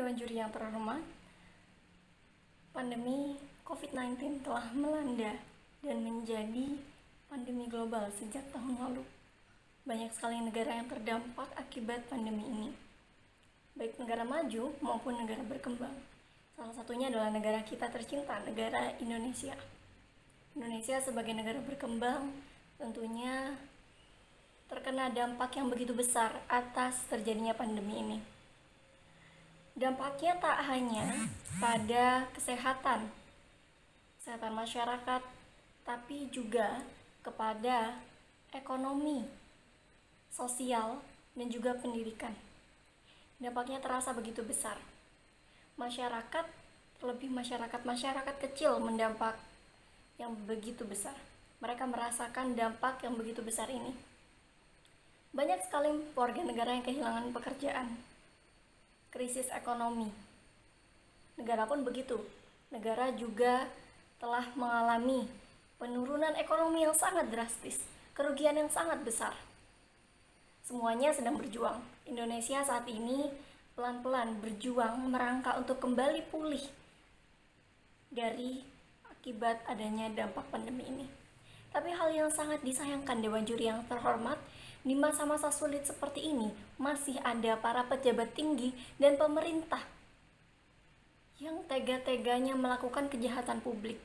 Dewan Juri yang terhormat, pandemi COVID-19 telah melanda dan menjadi pandemi global sejak tahun lalu. Banyak sekali negara yang terdampak akibat pandemi ini, baik negara maju maupun negara berkembang. Salah satunya adalah negara kita tercinta, negara Indonesia. Indonesia sebagai negara berkembang tentunya terkena dampak yang begitu besar atas terjadinya pandemi ini. Dampaknya tak hanya pada kesehatan masyarakat, tapi juga kepada ekonomi, sosial, dan juga pendidikan. Dampaknya terasa begitu besar. Masyarakat, terlebih masyarakat kecil mendampak yang begitu besar. Mereka merasakan dampak yang begitu besar ini. Banyak sekali warga negara yang kehilangan pekerjaan. Krisis ekonomi. Negara pun begitu. Negara juga telah mengalami penurunan ekonomi yang sangat drastis, kerugian yang sangat besar. Semuanya sedang berjuang. Indonesia saat ini pelan-pelan berjuang merangkak untuk kembali pulih dari akibat adanya dampak pandemi ini. Tapi hal yang sangat disayangkan Dewan Juri yang terhormat, di masa-masa sulit seperti ini masih ada para pejabat tinggi dan pemerintah yang tega-teganya melakukan kejahatan publik,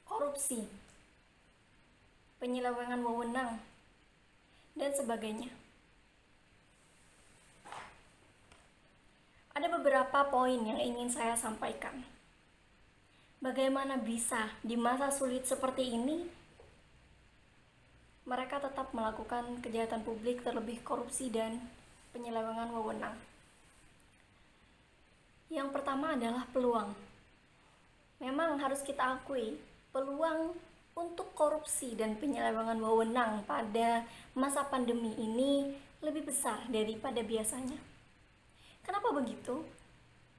korupsi, penyelewengan wewenang, dan sebagainya. Ada beberapa poin yang ingin saya sampaikan. Bagaimana bisa di masa sulit seperti ini mereka tetap melakukan kejahatan publik, terlebih korupsi dan penyelewengan wewenang. Yang pertama adalah peluang. Memang harus kita akui, peluang untuk korupsi dan penyelewengan wewenang pada masa pandemi ini lebih besar daripada biasanya. Kenapa begitu?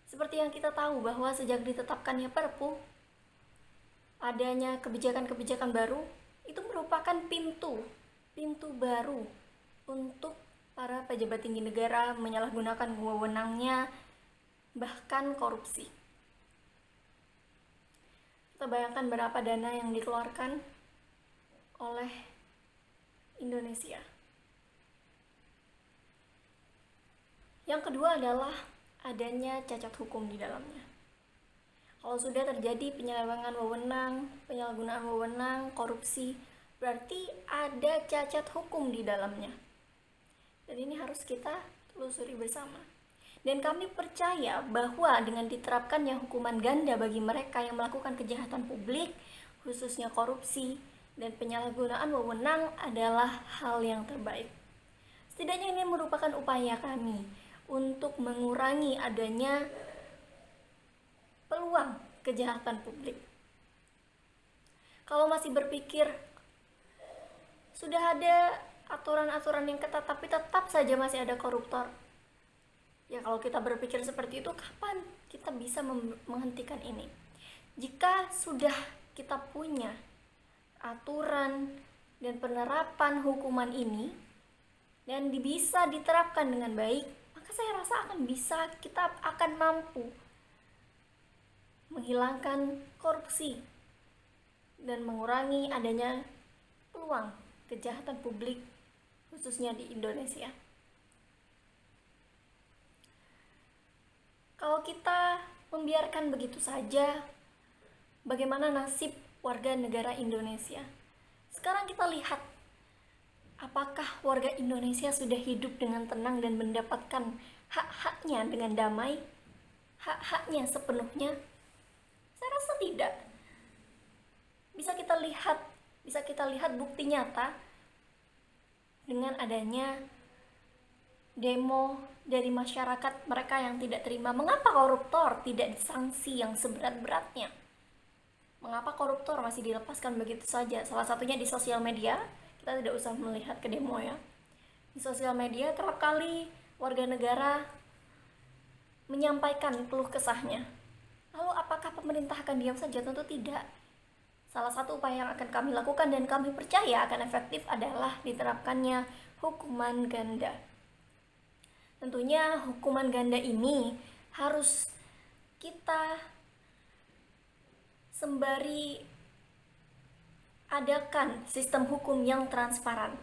Seperti yang kita tahu bahwa sejak ditetapkannya Perpu, adanya kebijakan-kebijakan baru, itu merupakan pintu baru untuk para pejabat tinggi negara menyalahgunakan wewenangnya, bahkan korupsi. Kita bayangkan berapa dana yang dikeluarkan oleh Indonesia. Yang kedua adalah adanya cacat hukum di dalamnya. Kalau sudah terjadi penyelewengan wewenang, penyalahgunaan wewenang, korupsi, berarti ada cacat hukum di dalamnya. Dan ini harus kita telusuri bersama. Dan kami percaya bahwa dengan diterapkannya hukuman ganda bagi mereka yang melakukan kejahatan publik, khususnya korupsi dan penyalahgunaan wewenang adalah hal yang terbaik. Setidaknya ini merupakan upaya kami untuk mengurangi adanya peluang kejahatan publik. Kalau masih berpikir sudah ada aturan-aturan yang ketat tapi tetap saja masih ada koruptor, ya kalau kita berpikir seperti itu, kapan kita bisa menghentikan ini? Jika sudah kita punya aturan dan penerapan hukuman ini dan bisa diterapkan dengan baik, maka saya rasa kita akan mampu menghilangkan korupsi dan mengurangi adanya peluang kejahatan publik khususnya di Indonesia. Kalau kita membiarkan begitu saja, bagaimana nasib warga negara Indonesia? Sekarang kita lihat, apakah warga Indonesia sudah hidup dengan tenang dan mendapatkan hak-haknya dengan damai? Hak-haknya sepenuhnya? Saya rasa tidak. Bisa kita lihat bukti nyata dengan adanya demo dari masyarakat mereka yang tidak terima. Mengapa koruptor tidak disanksi yang seberat-beratnya? Mengapa koruptor masih dilepaskan begitu saja? Salah satunya di sosial media. Kita tidak usah melihat ke demo ya. Di sosial media kerap kali warga negara menyampaikan keluh kesahnya. Lalu apakah pemerintah akan diam saja? Tentu tidak. Salah satu upaya yang akan kami lakukan dan kami percaya akan efektif adalah diterapkannya hukuman ganda. Tentunya hukuman ganda ini harus kita sembari adakan sistem hukum yang transparan.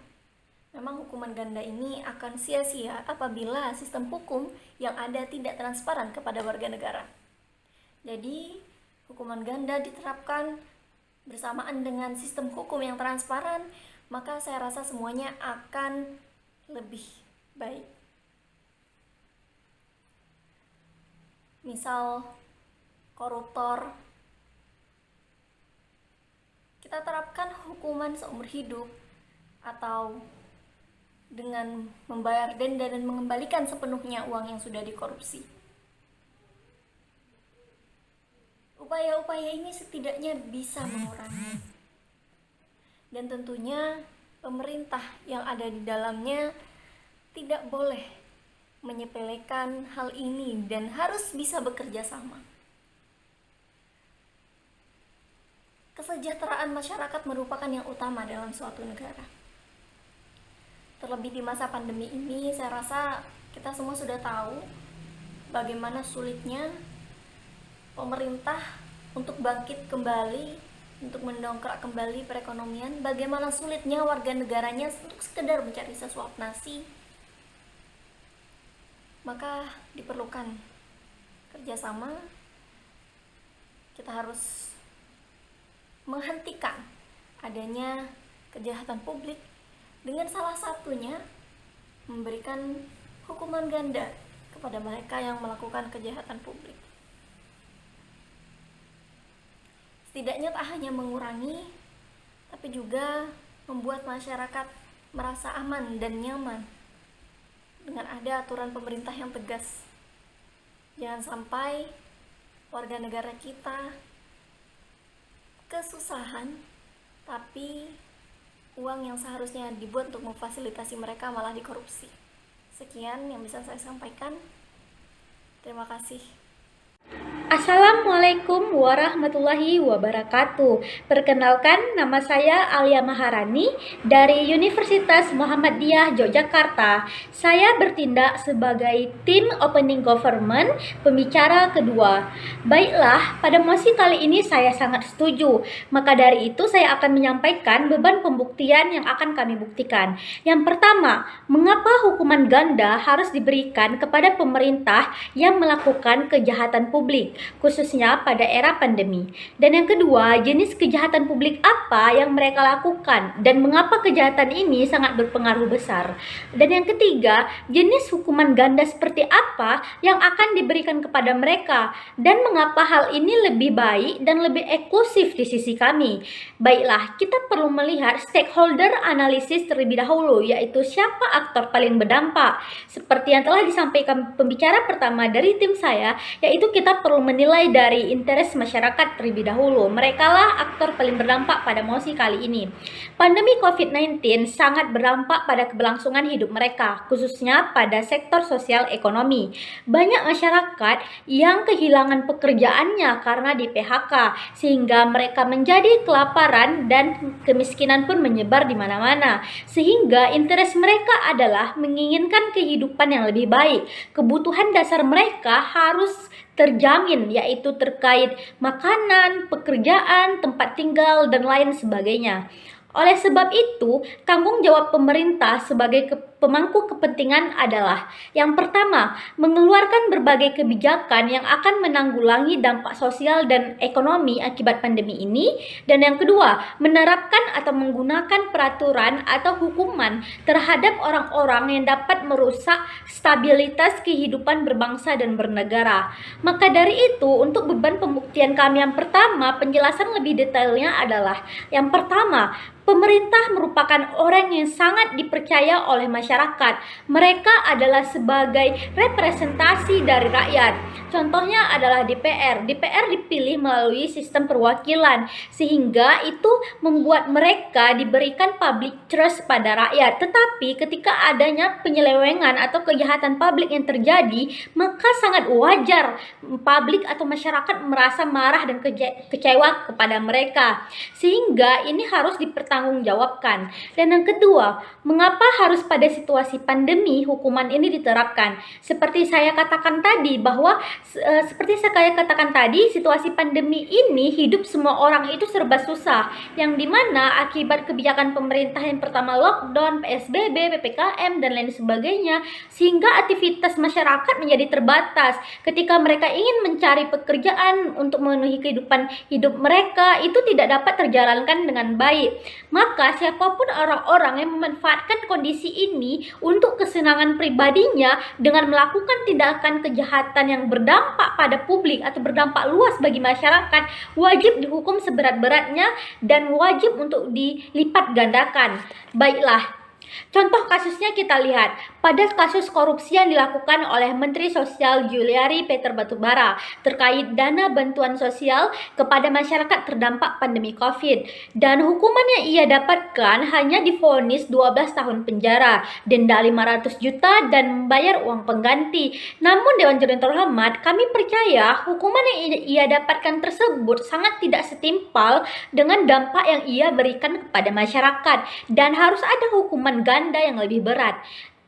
Memang hukuman ganda ini akan sia-sia apabila sistem hukum yang ada tidak transparan kepada warga negara. Jadi, hukuman ganda diterapkan bersamaan dengan sistem hukum yang transparan, maka saya rasa semuanya akan lebih baik. Misal koruptor, kita terapkan hukuman seumur hidup atau dengan membayar denda dan mengembalikan sepenuhnya uang yang sudah dikorupsi. Upaya-upaya ini setidaknya bisa mengurangi. Dan tentunya pemerintah yang ada di dalamnya tidak boleh menyepelekan hal ini dan harus bisa bekerja sama. Kesejahteraan masyarakat merupakan yang utama dalam suatu negara. Terlebih di masa pandemi ini, saya rasa kita semua sudah tahu bagaimana sulitnya pemerintah untuk bangkit kembali, untuk mendongkrak kembali perekonomian, bagaimana sulitnya warga negaranya untuk sekedar mencari sesuap nasi. Maka diperlukan kerjasama. Kita harus menghentikan adanya kejahatan publik dengan salah satunya memberikan hukuman ganda kepada mereka yang melakukan kejahatan publik. Setidaknya tak hanya mengurangi, tapi juga membuat masyarakat merasa aman dan nyaman dengan ada aturan pemerintah yang tegas. Jangan sampai warga negara kita kesusahan, tapi uang yang seharusnya dibuat untuk memfasilitasi mereka malah dikorupsi. Sekian yang bisa saya sampaikan. Terima kasih. Assalamualaikum warahmatullahi wabarakatuh. Perkenalkan, nama saya Alia Maharani dari Universitas Muhammadiyah Yogyakarta. Saya bertindak sebagai tim Opening Government pembicara kedua. Baiklah, pada mosi kali ini saya sangat setuju. Maka dari itu saya akan menyampaikan beban pembuktian yang akan kami buktikan. Yang pertama, mengapa hukuman ganda harus diberikan kepada pemerintah yang melakukan kejahatan publik, khususnya pada era pandemi. Dan yang kedua, jenis kejahatan publik apa yang mereka lakukan dan mengapa kejahatan ini sangat berpengaruh besar. Dan yang ketiga, jenis hukuman ganda seperti apa yang akan diberikan kepada mereka dan mengapa hal ini lebih baik dan lebih eksklusif di sisi kami. Baiklah, kita perlu melihat stakeholder analisis terlebih dahulu, yaitu siapa aktor paling berdampak. Seperti yang telah disampaikan pembicara pertama dari tim saya, yaitu kita perlu menilai dari interes masyarakat terlebih dahulu. Merekalah aktor paling berdampak pada mosi kali ini. Pandemi COVID-19 sangat berdampak pada keberlangsungan hidup mereka, khususnya pada sektor sosial ekonomi. Banyak masyarakat yang kehilangan pekerjaannya karena di PHK, sehingga mereka menjadi kelaparan dan kemiskinan pun menyebar di mana-mana. Sehingga interes mereka adalah menginginkan kehidupan yang lebih baik. Kebutuhan dasar mereka harus terjamin, yaitu terkait makanan, pekerjaan, tempat tinggal, dan lain sebagainya. Oleh sebab itu, tanggung jawab pemerintah sebagai pemangku kepentingan adalah yang pertama, mengeluarkan berbagai kebijakan yang akan menanggulangi dampak sosial dan ekonomi akibat pandemi ini, dan yang kedua, menerapkan atau menggunakan peraturan atau hukuman terhadap orang-orang yang dapat merusak stabilitas kehidupan berbangsa dan bernegara. Maka dari itu, untuk beban pembuktian kami yang pertama, penjelasan lebih detailnya adalah yang pertama, pemerintah merupakan orang yang sangat dipercaya oleh masyarakat. Mereka adalah sebagai representasi dari rakyat. Contohnya adalah DPR. DPR dipilih melalui sistem perwakilan, sehingga itu membuat mereka diberikan public trust pada rakyat. Tetapi ketika adanya penyelewengan atau kejahatan publik yang terjadi, maka sangat wajar publik atau masyarakat merasa marah dan kecewa kepada mereka. Sehingga ini harus dipertanggungjawabkan. Dan yang kedua, mengapa harus pada situasi pandemi hukuman ini diterapkan. Seperti saya katakan tadi bahwa situasi pandemi ini hidup semua orang itu serba susah, yang dimana akibat kebijakan pemerintah yang pertama lockdown, PSBB, PPKM dan lain sebagainya, sehingga aktivitas masyarakat menjadi terbatas. Ketika mereka ingin mencari pekerjaan untuk memenuhi kehidupan hidup mereka, itu tidak dapat terjalankan dengan baik. Maka siapapun orang-orang yang memanfaatkan kondisi ini untuk kesenangan pribadinya dengan melakukan tindakan kejahatan yang berdampak pada publik atau berdampak luas bagi masyarakat, wajib dihukum seberat-beratnya dan wajib untuk dilipat gandakan. Baiklah, contoh kasusnya kita lihat pada kasus korupsi yang dilakukan oleh Menteri Sosial Juliari Peter Batubara terkait dana bantuan sosial kepada masyarakat terdampak pandemi COVID, dan hukuman yang ia dapatkan hanya divonis 12 tahun penjara, denda 500 juta dan membayar uang pengganti. Namun Dewan Juri terhormat, kami percaya hukuman yang ia dapatkan tersebut sangat tidak setimpal dengan dampak yang ia berikan kepada masyarakat, dan harus ada hukuman ganda yang lebih berat.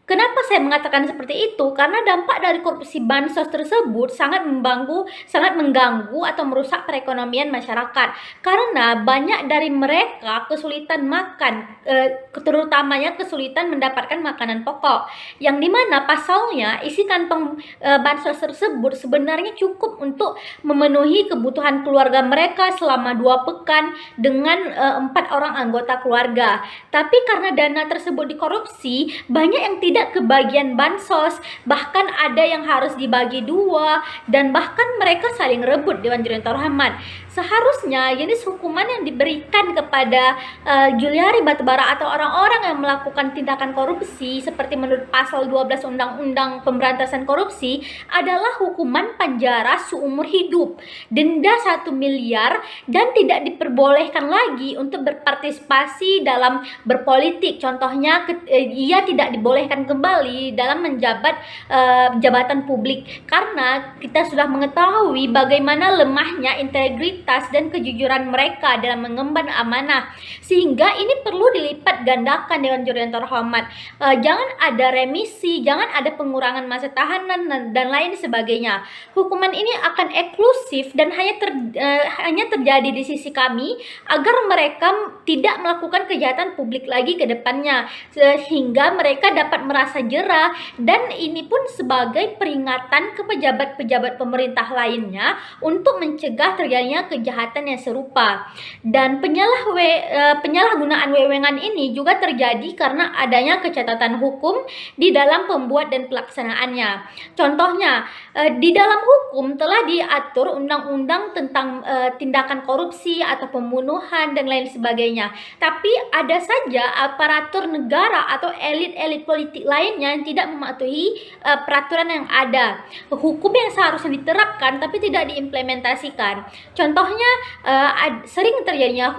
Kenapa saya mengatakan seperti itu? Karena dampak dari korupsi bansos tersebut sangat mengganggu atau merusak perekonomian masyarakat. Karena banyak dari mereka kesulitan makan, terutamanya kesulitan mendapatkan makanan pokok. Yang dimana pasalnya isi kantong bansos tersebut sebenarnya cukup untuk memenuhi kebutuhan keluarga mereka selama 2 pekan dengan 4 orang anggota keluarga. Tapi karena dana tersebut dikorupsi, banyak yang tidak kebagian bansos, bahkan ada yang harus dibagi 2, dan bahkan mereka saling rebut. Dewan Juri terhormat, seharusnya jenis hukuman yang diberikan kepada Juliari Batubara atau orang-orang yang melakukan tindakan korupsi seperti menurut pasal 12 Undang-Undang Pemberantasan Korupsi adalah hukuman penjara seumur hidup, denda 1 miliar, dan tidak diperbolehkan lagi untuk berpartisipasi dalam berpolitik. Contohnya ia tidak dibolehkan kembali dalam menjabat jabatan publik, karena kita sudah mengetahui bagaimana lemahnya integritas dan kejujuran mereka dalam mengemban amanah, sehingga ini perlu dilipat gandakan. Dewan Juri yang terhormat, jangan ada remisi, jangan ada pengurangan masa tahanan dan lain sebagainya. Hukuman ini akan eksklusif dan hanya terjadi di sisi kami agar mereka tidak melakukan kejahatan publik lagi ke depannya, sehingga mereka dapat merasa jerah, dan ini pun sebagai peringatan ke pejabat-pejabat pemerintah lainnya untuk mencegah terjadinya kejahatan yang serupa. Dan penyalahgunaan wewenang ini juga terjadi karena adanya kecacatan hukum di dalam pembuat dan pelaksanaannya. Contohnya, di dalam hukum telah diatur undang-undang tentang tindakan korupsi atau pembunuhan dan lain sebagainya, tapi ada saja aparatur negara atau elit-elit politik lainnya yang tidak mematuhi peraturan yang ada, hukum yang seharusnya diterapkan tapi tidak diimplementasikan. Contohnya sering terjadinya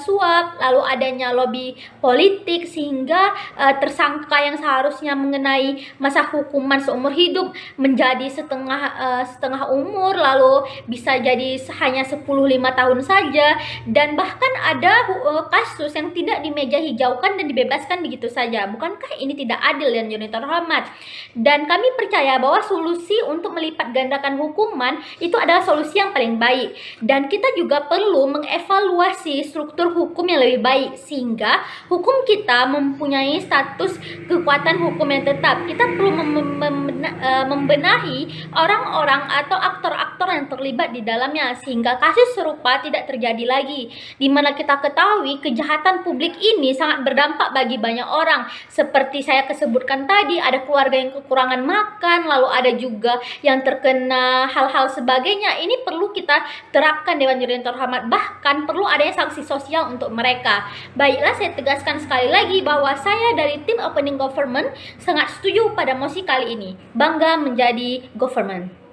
suap, lalu adanya lobby politik, sehingga tersangka yang seharusnya mengenai masa hukuman seumur hidup menjadi setengah umur, lalu bisa jadi hanya 15 tahun saja, dan bahkan ada kasus yang tidak dimeja hijaukan dan dibebaskan begitu saja. Bukankah ini tidak adil dan Juri terhormat? Dan kami percaya bahwa solusi untuk melipat gandakan hukuman itu adalah solusi yang paling baik, dan kita juga perlu mengevaluasi struktur hukum yang lebih baik sehingga hukum kita mempunyai status kekuatan hukum yang tetap. Kita perlu membenahi orang-orang atau aktor-aktor yang terlibat di dalamnya sehingga kasus serupa tidak terjadi lagi, di mana kita ketahui kejahatan publik ini sangat berdampak bagi banyak orang. Seperti saya sebutkan tadi, ada keluarga yang kekurangan makan, lalu ada juga yang terkena hal-hal sebagainya. Ini perlu kita terapkan, Dewan Juri yang terhormat, bahkan perlu adanya sanksi sosial untuk mereka. Baiklah, saya tegaskan sekali lagi bahwa saya dari tim Opening Government sangat setuju pada mosi kali ini. Bangga menjadi government.